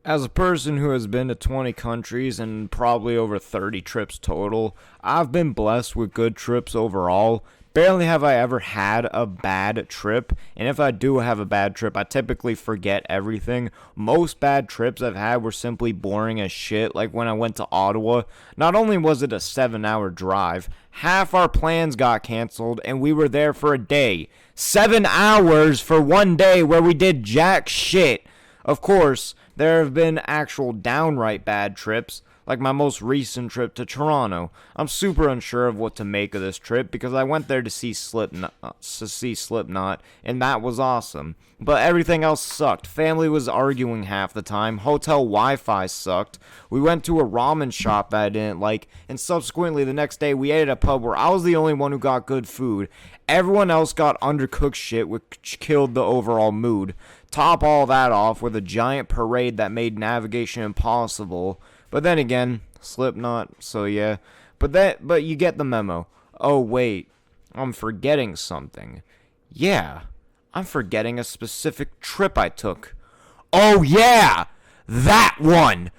As a person who has been to 20 countries and probably over 30 trips total, I've been blessed with good trips overall. Barely have I ever had a bad trip, and if I do have a bad trip, I typically forget everything. Most bad trips I've had were simply boring as shit, like when I went to Ottawa. Not only was it a 7-hour drive, half our plans got canceled, and we were there for a day. 7 hours for one day where we did jack shit. Of course, there have been actual downright bad trips, like my most recent trip to Toronto. I'm super unsure of what to make of this trip because I went there to see Slipknot, and that was awesome. But everything else sucked. Family was arguing half the time. Hotel Wi-Fi sucked. We went to a ramen shop that I didn't like, and subsequently the next day we ate at a pub where I was the only one who got good food. Everyone else got undercooked shit, which killed the overall mood. Top all that off with a giant parade that made navigation impossible. But then again, Slipknot, so yeah. But you get the memo. Oh wait, I'm forgetting something. Yeah, I'm forgetting a specific trip I took. Oh yeah, that one!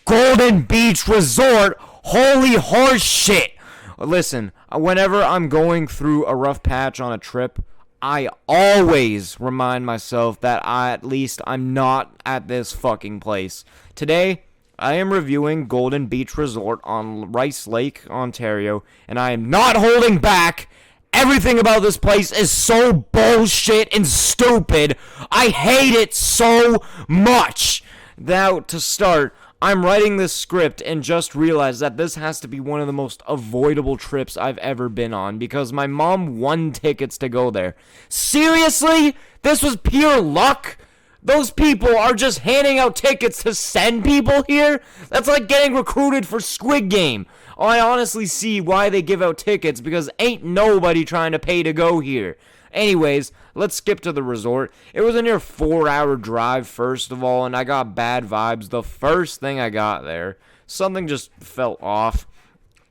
Golden Beach Resort! Holy horse shit! Listen, whenever I'm going through a rough patch on a trip, I always remind myself that I'm not at this fucking place. Today, I am reviewing Golden Beach Resort on Rice Lake, Ontario, and I am not holding back. Everything about this place is so bullshit and stupid. I hate it so much. Now, to start, I'm writing this script and just realized that this has to be one of the most avoidable trips I've ever been on because my mom won tickets to go there. Seriously? This was pure luck? Those people are just handing out tickets to send people here? That's like getting recruited for Squid Game. I honestly see why they give out tickets because ain't nobody trying to pay to go here. Anyways, let's skip to the resort. It was a near 4-hour drive, first of all, and I got bad vibes the first thing I got there. Something just felt off.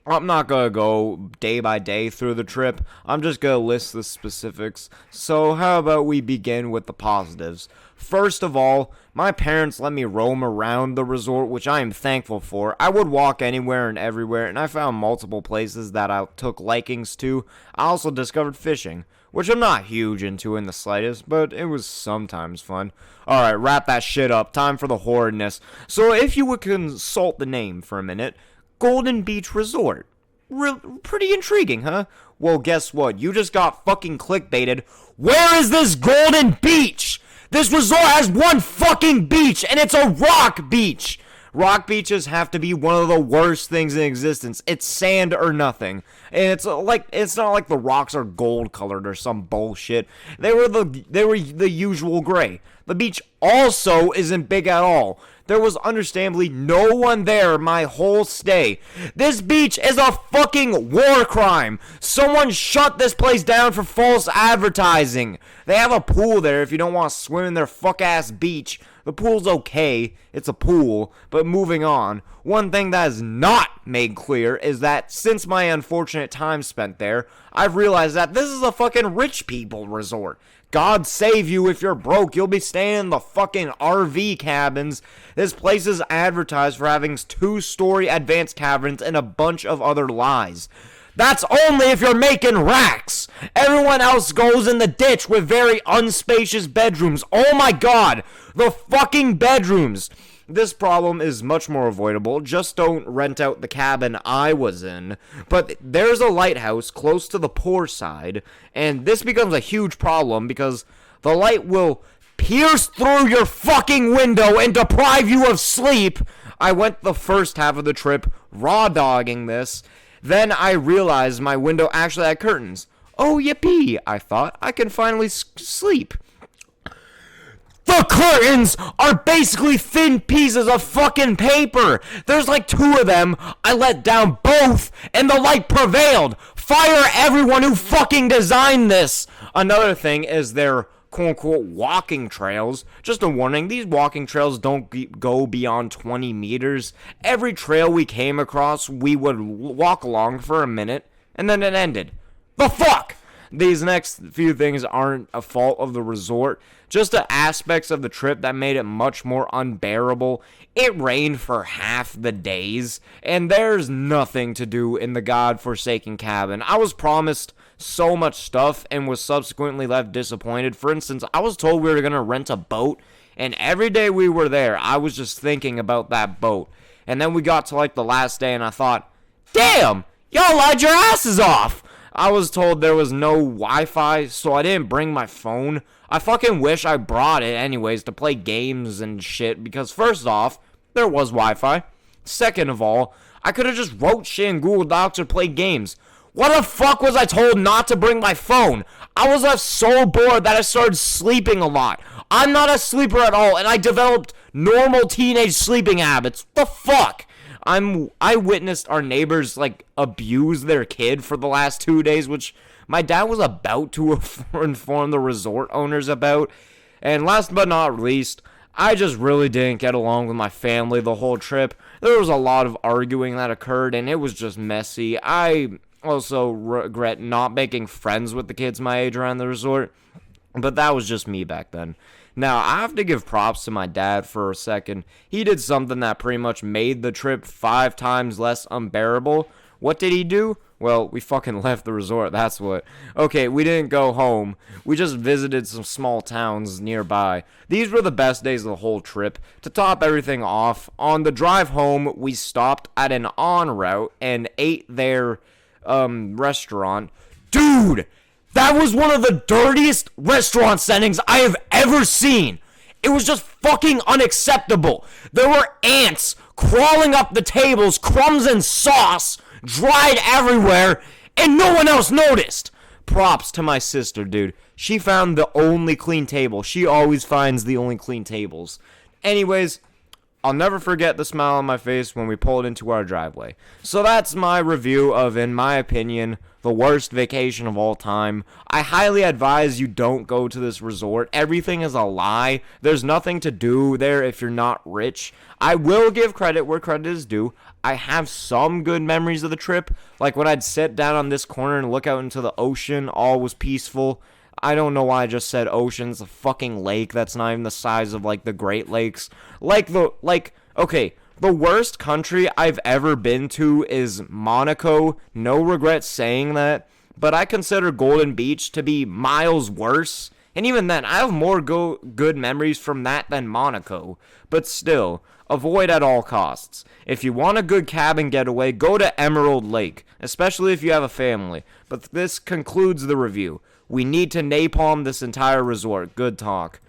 I'm not going to go day by day through the trip. I'm just going to list the specifics. So how about we begin with the positives? First of all, my parents let me roam around the resort, which I am thankful for. I would walk anywhere and everywhere, and I found multiple places that I took likings to. I also discovered fishing, which I'm not huge into in the slightest, but it was sometimes fun. Alright, wrap that shit up. Time for the horridness. So if you would consult the name for a minute, Golden Beach Resort. Pretty intriguing, huh? Well, guess what? You just got fucking clickbaited. Where is this Golden Beach? This resort has one fucking beach, and it's a rock beach. Rock beaches have to be one of the worst things in existence. It's sand or nothing. And it's not like the rocks are gold colored or some bullshit. They were the usual gray. The beach also isn't big at all. There was understandably no one there my whole stay. This beach is a fucking war crime. Someone shut this place down for false advertising. They have a pool there if you don't want to swim in their fuck-ass beach. The pool's okay. It's a pool. But moving on. One thing that is not made clear is that since my unfortunate time spent there, I've realized that this is a fucking rich people resort. God save you if you're broke. You'll be staying in the fucking RV cabins. This place is advertised for having 2-story advanced cabins and a bunch of other lies. That's only if you're making racks. Everyone else goes in the ditch with very unspacious bedrooms. Oh my god, the fucking bedrooms. This problem is much more avoidable. Just don't rent out the cabin I was in. But there's a lighthouse close to the poor side, and this becomes a huge problem because the light will pierce through your fucking window and deprive you of sleep. I went the first half of the trip raw dogging this. Then I realized my window actually had curtains. Oh, yippee, I thought. I can finally sleep. The curtains are basically thin pieces of fucking paper. There's like 2 of them. I let down both, and the light prevailed. Fire everyone who fucking designed this. Another thing is their quote-unquote walking trails. Just a warning, these walking trails don't go beyond 20 meters. Every trail we came across, we would walk along for a minute, and then it ended. The fuck? these next few things aren't a fault of the resort, just the aspects of the trip that made it much more unbearable. It rained for half the days, and there's nothing to do in the godforsaken cabin. I was promised so much stuff and was subsequently left disappointed. For instance, I was told we were going to rent a boat, and every day we were there, I was just thinking about that boat. And then we got to like the last day, and I thought, damn, y'all lied your asses off. I was told there was no Wi-Fi, so I didn't bring my phone. I fucking wish I brought it anyways to play games and shit, because first off, there was Wi-Fi. Second of all, I could have just wrote shit in Google Docs or played games. What the fuck was I told not to bring my phone? I was left so bored that I started sleeping a lot. I'm not a sleeper at all, and I developed normal teenage sleeping habits. The fuck? I witnessed our neighbors, like, abuse their kid for the last 2 days, which my dad was about to inform the resort owners about. And last but not least, I just really didn't get along with my family the whole trip. There was a lot of arguing that occurred, and it was just messy. I also regret not making friends with the kids my age around the resort, but that was just me back then. Now, I have to give props to my dad for a second. He did something that pretty much made the trip 5 times less unbearable. What did he do? Well, we fucking left the resort, that's what. Okay, we didn't go home. We just visited some small towns nearby. These were the best days of the whole trip. To top everything off, on the drive home, we stopped at an en route and ate their restaurant. Dude! That was one of the dirtiest restaurant settings I have ever seen. It was just fucking unacceptable. There were ants crawling up the tables, crumbs and sauce dried everywhere, and no one else noticed. Props to my sister, dude. She found the only clean table. She always finds the only clean tables. Anyways, I'll never forget the smile on my face when we pulled into our driveway. So that's my review of, in my opinion, the worst vacation of all time. I highly advise you don't go to this resort. Everything is a lie. There's nothing to do there if you're not rich. I will give credit where credit is due. I have some good memories of the trip. Like when I'd sit down on this corner and look out into the ocean, all was peaceful. I don't know why I just said ocean. It's a fucking lake that's not even the size of, like, the Great Lakes. Okay, the worst country I've ever been to is Monaco. No regret saying that. But I consider Golden Beach to be miles worse. And even then, I have more good memories from that than Monaco. But still, avoid at all costs. If you want a good cabin getaway, go to Emerald Lake, especially if you have a family. But this concludes the review. We need to napalm this entire resort. Good talk.